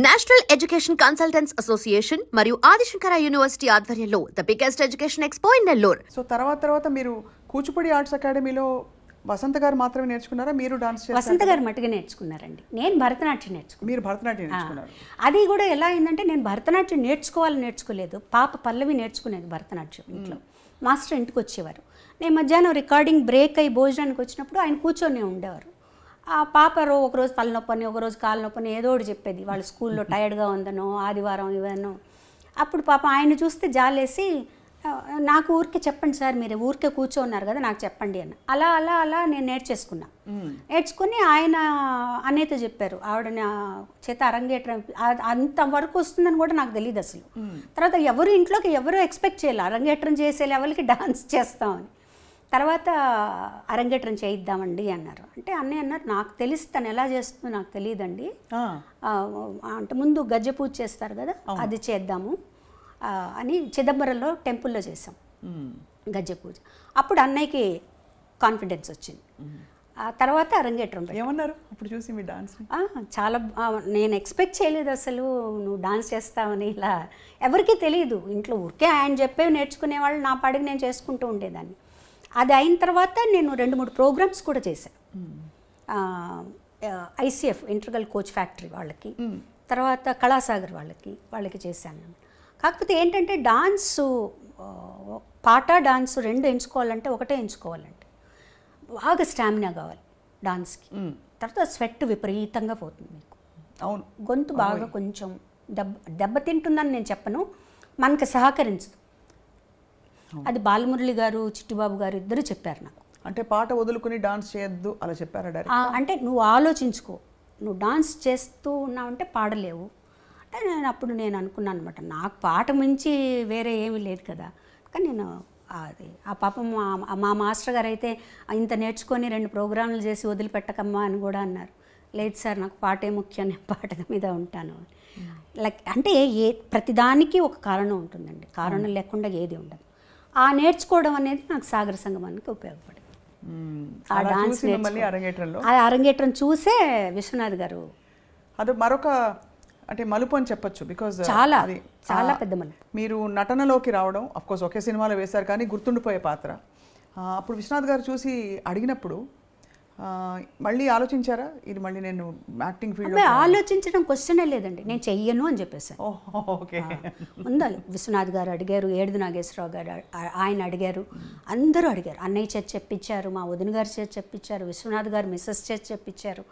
National education consultants association మరియు Adi Shankara university ఆధ్వర్యంలో the biggest education expo in Nellore. So తర్వాత మీరు కూచిపూడి ఆర్ట్స్ అకాడమీలో వసంత గారు మాత్రమే నేర్చుకున్నారా? మీరు డాన్స్ చేస్తారా? వసంత గారు మట్టుగా నేర్చుకున్నారండి. నేను భరతనాట్యం నేర్చుకున్నాను. మీరు భరతనాట్యం నేర్చుకున్నారు. అది కూడా ఎలా అయిందంటే నేను భరతనాట్యం నేర్చుకోలేదు. పాప పల్లవి నేర్చుకునేది భరతనాట్యం ఇంట్లో. మాస్టర్ ఇంటికి వచ్చేవారు. నేను మధ్యాహ్నం రికార్డింగ్ బ్రేక్ అయ్యి భోజనానికి వచ్చినప్పుడు ఆయన కూర్చొని ఉండేవారు. ఆ పాప ఒకరోజు తలనొప్పని, ఒకరోజు కాలు నొప్పని ఏదో ఒకటి చెప్పేది. వాళ్ళ స్కూల్లో టైర్డ్గా ఉందనో, ఆదివారం ఇవన్నో. అప్పుడు పాప ఆయన చూస్తే జాలేసి, నాకు ఊరికే చెప్పండి సార్, మీరు ఊరికే కూర్చోన్నారు కదా, నాకు చెప్పండి అన్న. అలా నేను నేర్చుకుని ఆయన అన్నయ్యతో చెప్పారు. ఆవిడ నా చేత అరంగేట్రం అంతవరకు వస్తుందని కూడా నాకు తెలియదు అసలు. తర్వాత ఇంట్లోకి ఎవరు ఎక్స్పెక్ట్ చేయాలి అరంగేట్రం చేసే లెవెల్కి డాన్స్ చేస్తామని. తర్వాత అరంగేట్రం చేయిద్దామండి అన్నారు. అంటే అన్నయ్య అన్నారు, నాకు తెలిసి తను ఎలా చేస్తుందో నాకు తెలియదండి, అంటే ముందు గజ్జె పూజ చేస్తారు కదా, అది చేద్దాము అని చిదంబరంలో టెంపుల్లో చేసాం గజ్జె పూజ. అప్పుడు అన్నయ్యకి కాన్ఫిడెన్స్ వచ్చింది. ఆ తర్వాత అరంగేట్రం ఏమన్నారు అప్పుడు చూసి మీ డాన్స్? చాలా నేను ఎక్స్పెక్ట్ చేయలేదు అసలు నువ్వు డాన్స్ చేస్తావని. ఇలా ఎవరికీ తెలియదు ఇంట్లో. ఊరికే ఆయన చెప్పేవి నేర్చుకునేవాళ్ళు, నా పాడికి నేను చేసుకుంటూ ఉండేదాన్ని. అది అయిన తర్వాత నేను 2-3 ప్రోగ్రామ్స్ కూడా చేశాను. ICF ఇంటర్గల్ కోచ్ ఫ్యాక్టరీ వాళ్ళకి, తర్వాత కళాసాగర్ వాళ్ళకి చేశాను. కాకపోతే ఏంటంటే డాన్సు, పాట డాన్సు 2 ఎంచుకోవాలంటే ఒకటే ఎంచుకోవాలంటే బాగా స్టామినా కావాలి డాన్స్కి. తర్వాత స్వెట్ విపరీతంగా పోతుంది మీకు. అవును, గొంతు బాగా కొంచెం దెబ్బతింటుందని నేను చెప్పను, మనకు సహకరించదు. అది బాలమురళి గారు, చిట్టిబాబు గారు ఇద్దరు చెప్పారు నాకు. అంటే పాట వదులుకుని డాన్స్ చేయొద్దు అలా చెప్పారా డైరెక్ట్? అంటే నువ్వు ఆలోచించుకో, నువ్వు డాన్స్ చేస్తూ ఉన్నావంటే పాడలేవు అంటే నేను అనుకున్నాను అనమాట. నాకు పాట మించి వేరే ఏమీ లేదు కదా. కానీ నేను ఆ పాపం మా మాస్టర్ గారు అయితే ఇంత నేర్చుకొని 2 ప్రోగ్రాంలు చేసి వదిలిపెట్టకమ్మా అని కూడా అన్నారు. లేదు సార్, నాకు పాటే ముఖ్యం, నేను పాట మీద ఉంటాను. లైక్ అంటే ప్రతిదానికి ఒక కారణం ఉంటుందండి, కారణం లేకుండా ఏది ఉండదు. ఆ నేర్చుకోవడం అనేది నాకు సాగర సంగమానికి ఉపయోగపడింది. ఆ డాన్స్ అరంగేట్రం చూసే విశ్వనాథ్ గారు అది మరొక అంటే మలుపు అని చెప్పొచ్చు. బికాజ్ చాలా పెద్ద మలుపు. మీరు నటనలోకి రావడం, అఫ్కోర్స్ ఒకే సినిమాలో వేశారు కానీ గుర్తుండిపోయే పాత్ర. అప్పుడు విశ్వనాథ్ గారు చూసి అడిగినప్పుడు మళ్ళీ ఆలోచించారా, ఇది మళ్ళీ నేను యాక్టింగ్ ఫీల్డ్? ఆలోచించడం క్వశ్చనే లేదండి, నేను చెయ్యను అని చెప్పేసాను. ఓకే. ముందు విశ్వనాథ్ గారు అడిగారు, ఏడుది నాగేశ్వరరావు గారు ఆయన అడిగారు, అందరూ అడిగారు. అన్నయ్య చేతి చెప్పించారు, మా వదిన గారి చేతి చెప్పించారు, విశ్వనాథ్ గారు మిస్సెస్ చేతి చెప్పించారు.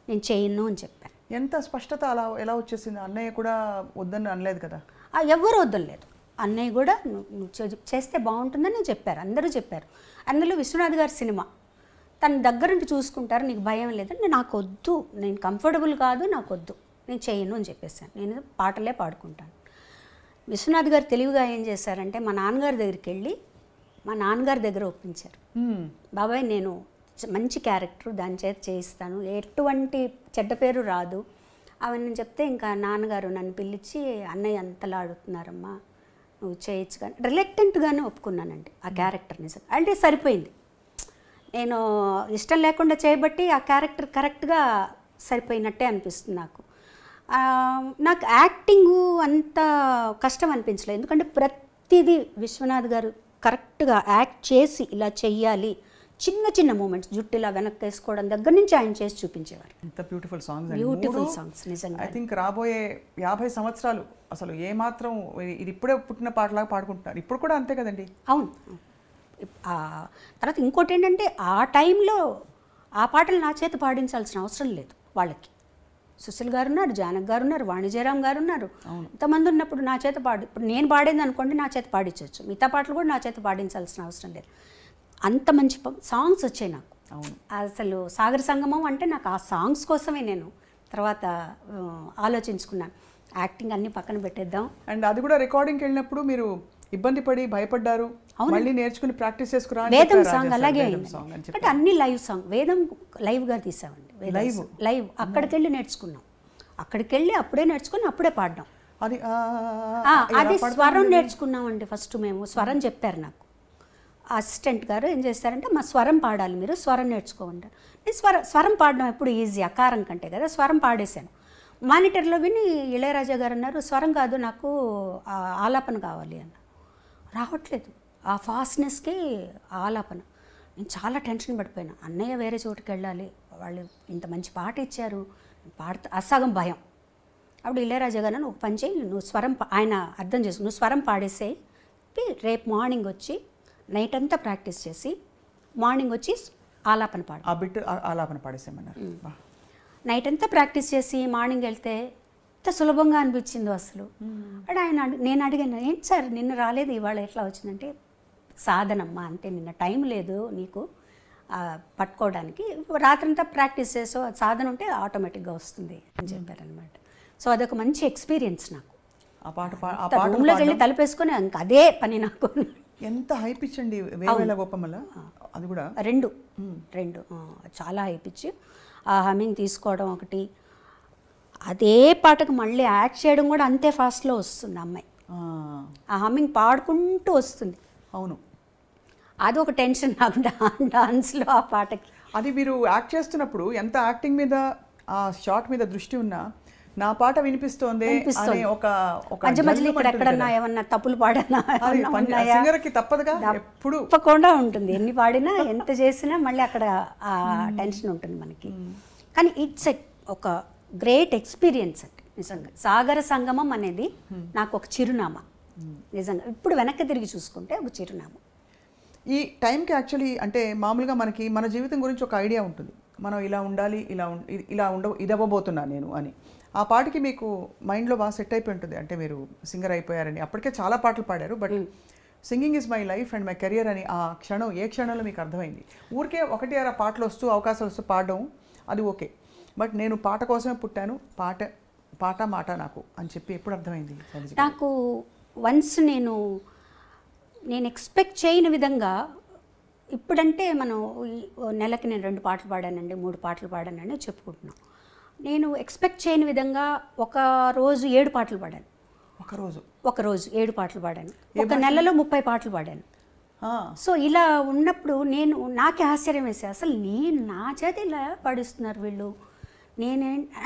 నేను చెయ్యను అని చెప్పాను. ఎంత స్పష్టత అలా ఎలా వచ్చేసింది? అన్నయ్య కూడా వద్దని అనలేదు కదా? ఎవరు వద్దలేదు. అన్నయ్య కూడా నువ్వు చేస్తే బాగుంటుందని చెప్పారు, అందరూ చెప్పారు. అందులో విశ్వనాథ్ గారి సినిమా తన దగ్గరుండి చూసుకుంటారు, నీకు భయం లేదంటే నాకు వద్దు, నేను కంఫర్టబుల్ కాదు, నాకు వద్దు, నేను చేయను అని చెప్పేసాను. నేను పాటలే పాడుకుంటాను. విశ్వనాథ్ గారు తెలివిగా ఏం చేశారంటే మా నాన్నగారి దగ్గరికి వెళ్ళి మా నాన్నగారి దగ్గర ఒప్పించారు. బాబాయ్, నేను మంచి క్యారెక్టర్, దాని చేత చేయిస్తాను, ఎటువంటి చెడ్డ పేరు రాదు అవన్నీ చెప్తే ఇంకా నాన్నగారు నన్ను పిలిచి, అన్నయ్య అంతలా ఆడుతున్నారమ్మా, నువ్వు చేయొచ్చు కానీ రిలక్టెంట్గానే ఒప్పుకున్నానండి ఆ క్యారెక్టర్. నిజం అంటే సరిపోయింది, నేను ఇష్టం లేకుండా చేయబట్టి ఆ క్యారెక్టర్ కరెక్ట్గా సరిపోయినట్టే అనిపిస్తుంది నాకు. నాకు యాక్టింగు అంత కష్టం అనిపించలేదు, ఎందుకంటే ప్రతిదీ విశ్వనాథ్ గారు కరెక్ట్గా యాక్ట్ చేసి ఇలా చెయ్యాలి, చిన్న మూమెంట్స్, జుట్టు ఇలా వెనక్కి వేసుకోవడం దగ్గర నుంచి ఆయన చేసి చూపించేవారు. ఎంత బ్యూటిఫుల్ సాంగ్స్ నిజంగా. ఐ థింక్ రాబోయే 50 సంవత్సరాలు అసలు ఏమాత్రం ఇది ఇప్పుడే పుట్టిన పాటలాగా పాడుకుంటున్నారు. ఇప్పుడు కూడా అంతే కదండి? అవును. తర్వాత ఇంకోటి ఏంటంటే ఆ టైంలో ఆ పాటలు నా చేత పాడించాల్సిన అవసరం లేదు వాళ్ళకి. సుశీల్ గారు ఉన్నారు, జానక్ గారు ఉన్నారు, వాణిజ్యరామ్ గారు ఉన్నారు, ఇంతమంది ఉన్నప్పుడు నా చేత ఇప్పుడు నేను పాడింది అనుకోండి, నా చేత పాడించవచ్చు. మిగతా పాటలు కూడా నా చేత పాడించాల్సిన అవసరం లేదు. అంత మంచి సాంగ్స్ వచ్చాయి నాకు. అసలు సాగర సంగమం అంటే నాకు ఆ సాంగ్స్ కోసమే నేను తర్వాత ఆలోచించుకున్నాను, యాక్టింగ్ అన్నీ పక్కన పెట్టేద్దాం. అండ్ అది కూడా రికార్డింగ్కి వెళ్ళినప్పుడు మీరు ఇబ్బంది పడి భయపడ్డారు, మళ్ళీ నేర్చుకుని ప్రాక్టీస్ చేసుకురా. వేదం సాంగ్ అలాగే అంటే అన్ని లైవ్ సాంగ్, వేదం లైవ్గా తీసామండి, లైవ్ అక్కడికి వెళ్ళి నేర్చుకున్నాం. అక్కడికి వెళ్ళి అప్పుడే నేర్చుకుని అప్పుడే పాడడం. అది స్వరం నేర్చుకున్నామండి. ఫస్ట్ మేము స్వరం చెప్పారు నాకు అసిస్టెంట్ గారు. ఏం చేస్తారంటే మా స్వరం పాడాలి, మీరు స్వరం నేర్చుకోమంటారు. నేను స్వరం పాడడం ఎప్పుడు ఈజీ, అకారం కంటే కదా, స్వరం పాడేశాను. మానిటర్లో విని ఇళయరాజా గారు అన్నారు, స్వరం కాదు నాకు ఆలాపన కావాలి అన్న. రావట్లేదు ఆ ఫాస్ట్నెస్కి ఆలాపన. నేను చాలా టెన్షన్ పడిపోయాను. అన్నయ్య వేరే చోటుకి వెళ్ళాలి, వాళ్ళు ఇంత మంచి పాట ఇచ్చారు, పాడతా అసగం భయం. అప్పుడు ఇళయరాజా గారు నువ్వు పని చేయి, నువ్వు స్వరం ఆయన అర్థం చేసి నువ్వు స్వరం పాడేసేయి, రేపు మార్నింగ్ వచ్చి నైట్ అంతా ప్రాక్టీస్ చేసి మార్నింగ్ వచ్చి ఆలాపన పాడు. ఆ బిట్ ఆలాపన పాడేసేమన్నారు. నైట్ అంతా ప్రాక్టీస్ చేసి మార్నింగ్ వెళ్తే ఎంత సులభంగా అనిపించిందో అసలు. అంటే నేను అడిగాను, ఏంటి సార్ నిన్న రాలేదు ఇవాళ ఎట్లా వచ్చిందంటే, సాధనమ్మా అంతే, నిన్న టైం లేదు నీకు పట్టుకోవడానికి, రాత్రంతా ప్రాక్టీస్ చేసో సాధన ఉంటే ఆటోమేటిక్గా వస్తుంది అని చెప్పారనమాట. సో అదొక మంచి ఎక్స్పీరియన్స్ నాకు. ఆ పాట రూమ్లోకి వెళ్ళి తలుపేసుకొని ఇంకా అదే పని నాకు. ఎంత హై పిచ్ అండి వేవేల గోపమ్మల, అది కూడా రెండు చాలా హై పిచ్. ఆ హమ్మింగ్ తీసుకోవడం ఒకటి, అదే పాటకు మళ్ళీ యాడ్ చేయడం కూడా అంతే ఫాస్ట్లో వస్తుంది అమ్మాయి. ఆ హమ్మింగ్ పాడుకుంటూ వస్తుంది. అవును, అది ఒక టెన్షన్ నాకు డాన్స్లో ఆ పాటకి. అది మీరు యాక్ట్ చేస్తున్నప్పుడు ఎంత యాక్టింగ్ మీద ఆ షాట్ మీద దృష్టి ఉన్నా నా పాట వినిపిస్తోంది అనే ఒక మధ్య మధ్యలో ఇక్కడ ఎక్కడన్నా ఏమన్నా తప్పులు పాడన్నా సింగర్కి తప్పదుగా, ఎప్పుడు తప్పకుండా ఉంటుంది. ఎన్ని పాడినా ఎంత చేసినా మళ్ళీ అక్కడ ఆ టెన్షన్ ఉంటుంది మనకి. కానీ ఇట్స్ ఒక గ్రేట్ ఎక్స్పీరియన్స్ అండి నిజంగా. సాగర సంగమం అనేది నాకు ఒక చిరునామా నిజంగా. ఇప్పుడు వెనక్కి తిరిగి చూసుకుంటే ఒక చిరునామా. ఈ టైంకి యాక్చువల్లీ అంటే మామూలుగా మనకి మన జీవితం గురించి ఒక ఐడియా ఉంటుంది, మనం ఇలా ఉండాలి, ఇది అవ్వబోతున్నాను నేను అని. ఆ పాటకి మీకు మైండ్లో బాగా సెట్ అయిపోయి ఉంటుంది, అంటే మీరు సింగర్ అయిపోయారని. అప్పటికే చాలా పాటలు పాడారు, but singing is my life and my career అని ఆ క్షణం ఏ క్షణంలో మీకు అర్థమైంది? ఊరికే ఒకటి అర పాటలు వస్తూ అవకాశాలు వస్తూ పాడడం అది ఓకే, బట్ నేను పాట కోసమే పుట్టాను, పాట మాట నాకు అని చెప్పి ఎప్పుడు అర్థమైంది? నాకు వన్స్ నేను ఎక్స్పెక్ట్ చేయని విధంగా, ఇప్పుడంటే మనం నెలకి నేను 2 పాటలు పాడానండి, 3 పాటలు పాడానండి చెప్పుకుంటున్నాను. నేను ఎక్స్పెక్ట్ చేయని విధంగా ఒక రోజు 7 పాటలు పాడాను. ఒక రోజు 7 పాటలు పాడాను. ఒక నెలలో 30 పాటలు పాడాను. సో ఇలా ఉన్నప్పుడు నాకే ఆశ్చర్యం వేసే, అసలు నా చేత ఇలా పాడిస్తున్నారు వీళ్ళు.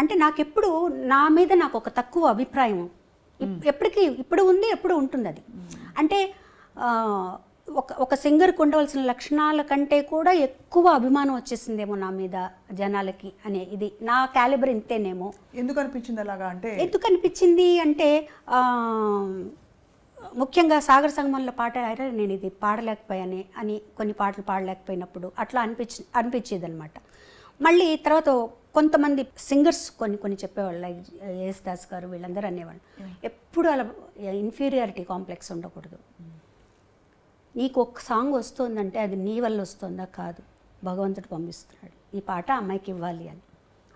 అంటే నాకెప్పుడు నా మీద నాకు ఒక తక్కువ అభిప్రాయం ఇప్పుడు ఉంది, ఎప్పుడు ఉంటుంది అది. అంటే ఒక సింగర్కి ఉండవలసిన లక్షణాల కంటే కూడా ఎక్కువ అభిమానం వచ్చేసిందేమో నా మీద జనాలకి అనే, ఇది నా క్యాలిబర్ ఇంతేనేమో. ఎందుకు అనిపించింది అలాగా? ఎందుకు అనిపించింది అంటే ముఖ్యంగా సాగర సంగమంలో పాట నేను ఇది పాడలేకపోయానే అని, కొన్ని పాటలు పాడలేకపోయినప్పుడు అట్లా అనిపించేది అనమాట. మళ్ళీ తర్వాత కొంతమంది సింగర్స్ కొన్ని చెప్పేవాళ్ళు, లైక్ యేసుదాస్ గారు వీళ్ళందరూ అనేవాళ్ళు, ఎప్పుడు అలా ఇన్ఫీరియారిటీ కాంప్లెక్స్ ఉండకూడదు. నీకు ఒక సాంగ్ వస్తుందంటే అది నీ వల్ల వస్తుందా? కాదు, భగవంతుడు పంపిస్తున్నాడు, ఈ పాట అమ్మాయికి ఇవ్వాలి అని,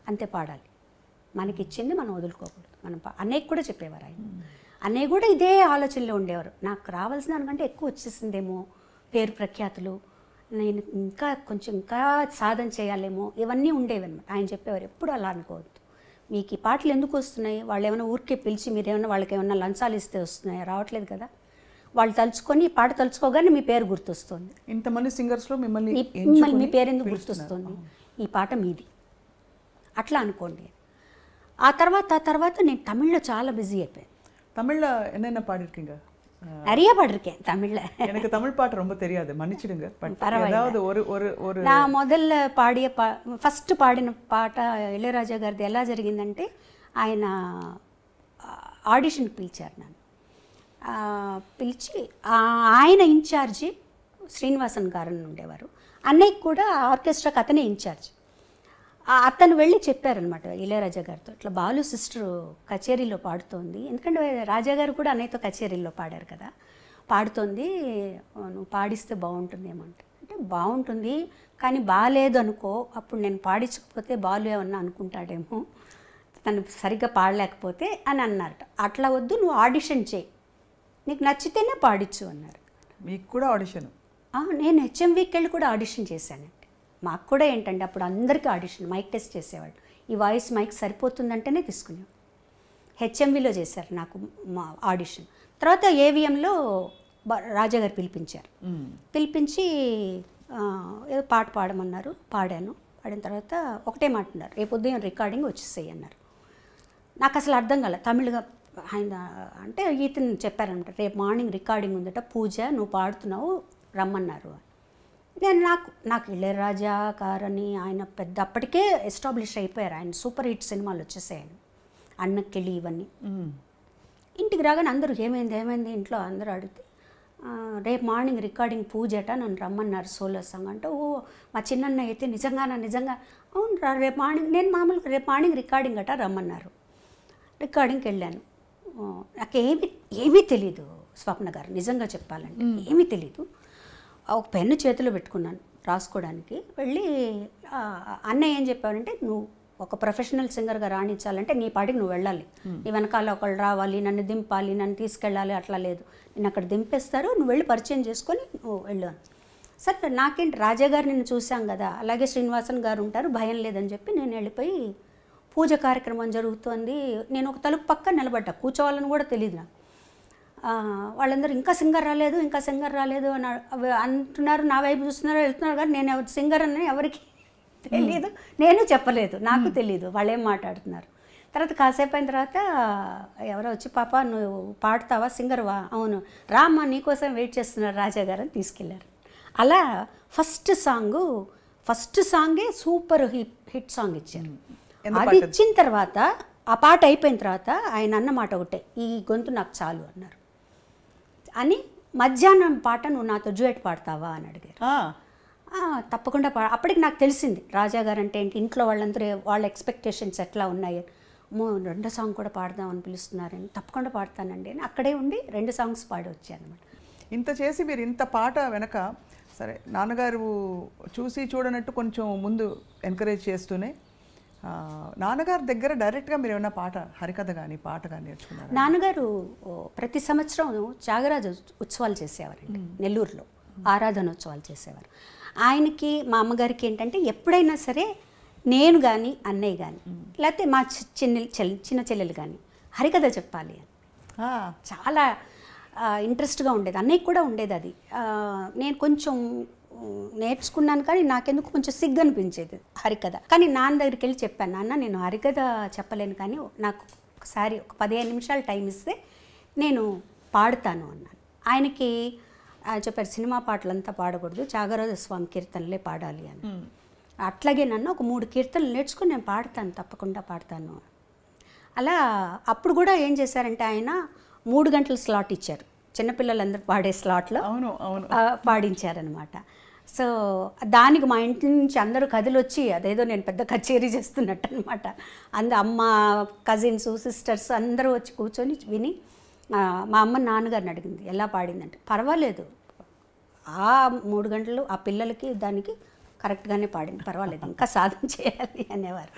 అంతే పాడాలి. మనకి ఇచ్చింది మనం వదులుకోకూడదు. మనం అన్నయ్యకి కూడా చెప్పేవారు ఆయన. అన్నయ్య కూడా ఇదే ఆలోచనలో ఉండేవారు, నాకు రావాల్సిన దానికంటే ఎక్కువ వచ్చేసిందేమో, పేరు ప్రఖ్యాతులు, నేను ఇంకా సాధన చేయాలేమో, ఇవన్నీ ఉండేవి అనమాట. ఆయన చెప్పేవారు ఎప్పుడు అలా అనుకోవద్దు, మీకు ఈ పాటలు ఎందుకు వస్తున్నాయి, వాళ్ళు ఏమైనా ఊరికే పిలిచి మీరేమైనా వాళ్ళకి ఏమైనా లంచాలు ఇస్తే వస్తున్నాయా? రావట్లేదు కదా. వాళ్ళు తలుచుకొని ఈ పాట తలుచుకోగానే మీ పేరు గుర్తొస్తుంది. ఇంతమంది సింగర్స్లో మిమ్మల్ని మీ పేరు ఎందుకు గుర్తొస్తుంది? ఈ పాట మీది, అట్లా అనుకోండి. ఆ తర్వాత నేను తమిళ్లో చాలా బిజీ అయిపోయాను. தமிழ்ல என்னென்ன பாடிருக்கீங்க? நிறைய பாடிருக்கேன் தமிழ்ல. எனக்கு தமிழ் பாட்டு ரொம்ப தெரியாது, மன்னிச்சிடுங்க. ஏதாவது ஒரு నా మొదల ఫస్ట్ పాడిన పాట ఇళయరాజా గారిది ఎలా జరిగిందంటే, ఆయన ఆడిషన్కి పిలిచారు నన్ను. పిలిచి ఆయన ఇన్ఛార్జి శ్రీనివాసన్ గారు ఉండేవారు, అన్నయ్యకి కూడా ఆర్కెస్ట్రాకి అతనే ఇన్ఛార్జ్. అతను వెళ్ళి చెప్పారనమాట ఇళయరాజా గారితో, ఇట్లా బాలు సిస్టర్ కచేరీలో పాడుతోంది, ఎందుకంటే రాజా గారు కూడా అన్నయ్యతో కచేరీలో పాడారు కదా, పాడుతోంది, నువ్వు పాడిస్తే బాగుంటుందేమో అంటే బాగుంటుంది కానీ బాగాలేదు అనుకో, అప్పుడు నేను పాడించకపోతే బాలు ఏమన్నా అనుకుంటాడేమో, తను సరిగ్గా పాడలేకపోతే అని అన్నారట. అట్లా వద్దు, నువ్వు ఆడిషన్ చేయి, నీకు నచ్చితేనే పాడించు అన్నారు. మీకు కూడా ఆడిషన్? నేను హెచ్ఎంవికి వెళ్ళి కూడా ఆడిషన్ చేశానండి. మాకు కూడా ఏంటంటే అప్పుడు అందరికీ ఆడిషన్, మైక్ టెస్ట్ చేసేవాళ్ళు, ఈ వాయిస్ మైక్ సరిపోతుందంటేనే తీసుకునేవాడు. హెచ్ఎంవిలో చేశారు నాకు మా ఆడిషన్. తర్వాత ఏవిఎంలో రాజా గారు పిలిపించారు. పిలిపించి ఏదో పాట పాడమన్నారు, పాడాను. పాడిన తర్వాత ఒకటే మాట అన్నారు, రేపు ఉదయం రికార్డింగ్ వచ్చేసేయి అన్నారు. నాకు అసలు అర్థం కాలే తమిళ్గా. ఆయన అంటే ఇతను చెప్పారనమాట, రేపు మార్నింగ్ రికార్డింగ్ ఉందట, పూజ నువ్వు పాడుతున్నావు రమ్మన్నారు. నేను నాకు ఇళయరాజా గారని ఆయన పెద్ద అప్పటికే ఎస్టాబ్లిష్ అయిపోయారు, ఆయన సూపర్ హిట్ సినిమాలు వచ్చేసాయని, అన్నకిళి ఇవన్నీ. ఇంటికి రాగానే అందరూ ఏమైంది ఇంట్లో అందరూ అడిగితే, రేపు మార్నింగ్ రికార్డింగ్ పూజట నన్ను రమ్మన్నారు సోలో సాంగ్ అంటే, ఓ మా చిన్నన్న అయితే నిజంగా అవును రా రేపు మార్నింగ్, నేను మామూలుగా రేపు మార్నింగ్ రికార్డింగ్ అట రమ్మన్నారు. రికార్డింగ్కి వెళ్ళాను. నాకు ఏమీ తెలీదు స్వప్న గారు, నిజంగా చెప్పాలంటే ఏమీ తెలీదు. ఒక పెన్ను చేతిలో పెట్టుకున్నాను రాసుకోవడానికి. వెళ్ళి అన్నయ్య ఏం చెప్పారంటే, నువ్వు ఒక ప్రొఫెషనల్ సింగర్గా రాణించాలంటే నీ పాటికి నువ్వు వెళ్ళాలి, నీ వెనకాల ఒకళ్ళు రావాలి, నన్ను దింపాలి, నన్ను తీసుకెళ్ళాలి, అట్లా లేదు, నేను అక్కడ దింపేస్తారు, నువ్వు వెళ్ళి పరిచయం చేసుకొని నువ్వు వెళ్ళు. సరే నాకేంటి, రాజా గారు నిన్ను చూసాం కదా, అలాగే శ్రీనివాసన్ గారు ఉంటారు, భయం లేదని చెప్పి నేను వెళ్ళిపోయి పూజ కార్యక్రమం జరుగుతుంది. నేను ఒక తలుపు పక్క నిలబడ్డా, కూర్చోవాలని కూడా తెలియదు నాకు. వాళ్ళందరూ ఇంకా సింగర్ రాలేదు అని అంటున్నారు, నా వైపు చూస్తున్నారు, వెళ్తున్నారు, కానీ నేను సింగర్ అని ఎవరికి తెలీదు, నేను చెప్పలేదు, నాకు తెలీదు వాళ్ళు ఏం మాట్లాడుతున్నారు. తర్వాత కాసేపు అయిన తర్వాత ఎవరో వచ్చి, పాప నువ్వు పాడతావా, సింగర్వా, అవును రామ్మా నీకోసం వెయిట్ చేస్తున్నారు రాజా గారు అని తీసుకెళ్ళారు. అలా ఫస్ట్ సాంగే సూపర్ హిట్ సాంగ్ ఇచ్చారు. అది ఇచ్చిన తర్వాత ఆ పాట అయిపోయిన తర్వాత ఆయన అన్న మాట ఒకటే, ఈ గొంతు నాకు చాలు అన్నారు. అని మధ్యాహ్నం పాట నువ్వు నాతో డ్యూయట్ పాడతావా అని అడిగారు. తప్పకుండా అప్పటికి నాకు తెలిసింది రాజా గారు అంటే ఏంటి, ఇంట్లో వాళ్ళందరూ వాళ్ళ ఎక్స్పెక్టేషన్స్ ఎట్లా ఉన్నాయి, రెండో సాంగ్ కూడా పాడదామని పిలుస్తున్నారని, తప్పకుండా పాడతానండి అని అక్కడే ఉండి 2 సాంగ్స్ పాడి వచ్చాను అనమాట. ఇంత చేసి మీరు ఇంత పాట వెనక, సరే నాన్నగారు చూసి చూడనట్టు కొంచెం ముందు ఎంకరేజ్ చేస్తూనే, నాన్నగారి దగ్గర డైరెక్ట్గా మీరు ఏమైనా హరికథ కానీ పాట కానీ నేర్చుకున్నారు? నాన్నగారు ప్రతి సంవత్సరం త్యాగరాజ ఉత్సవాలు చేసేవారండి నెల్లూరులో, ఆరాధనోత్సవాలు చేసేవారు. ఆయనకి మా అమ్మగారికి ఏంటంటే ఎప్పుడైనా సరే నేను కానీ అన్నయ్య కానీ లేకపోతే మా చిన్న చెల్లెలు కానీ హరికథ చెప్పాలి అని చాలా ఇంట్రెస్ట్గా ఉండేది. అన్నయ్యకి కూడా ఉండేది అది. నేను కొంచెం నేర్చుకున్నాను కానీ నాకెందుకు కొంచెం సిగ్గు అనిపించేది హరికథ. కానీ నాన్న దగ్గరికి వెళ్ళి చెప్పాను, నాన్న నేను హరికథ చెప్పలేను కానీ నాకు ఒకసారి ఒక 15 నిమిషాలు టైం ఇస్తే నేను పాడుతాను అన్నాను. ఆయనకి చెప్పారు, సినిమా పాటలంతా పాడకూడదు, త్యాగరాజ స్వామి కీర్తనలే పాడాలి అని. అట్లాగే నన్ను ఒక 3 కీర్తనలు నేర్చుకుని నేను పాడతాను, తప్పకుండా పాడతాను. అలా అప్పుడు కూడా ఏం చేశారంటే ఆయన 3 గంటల స్లాట్ ఇచ్చారు, చిన్నపిల్లలందరూ పాడే స్లాట్లో పాడించారనమాట. సో దానికి మా ఇంటి నుంచి అందరూ కదిలొచ్చి అదేదో నేను పెద్ద కచేరీ చేస్తున్నట్టు అనమాట. అమ్మ, కజిన్స్, సిస్టర్స్ అందరూ వచ్చి కూర్చొని విని, మా అమ్మ నాన్నగారిని అడిగింది ఎలా పాడిందంటే, పర్వాలేదు ఆ 3 గంటలు ఆ పిల్లలకి దానికి కరెక్ట్గానే పాడింది, పర్వాలేదు ఇంకా సాధన చేయాలి అనేవారు.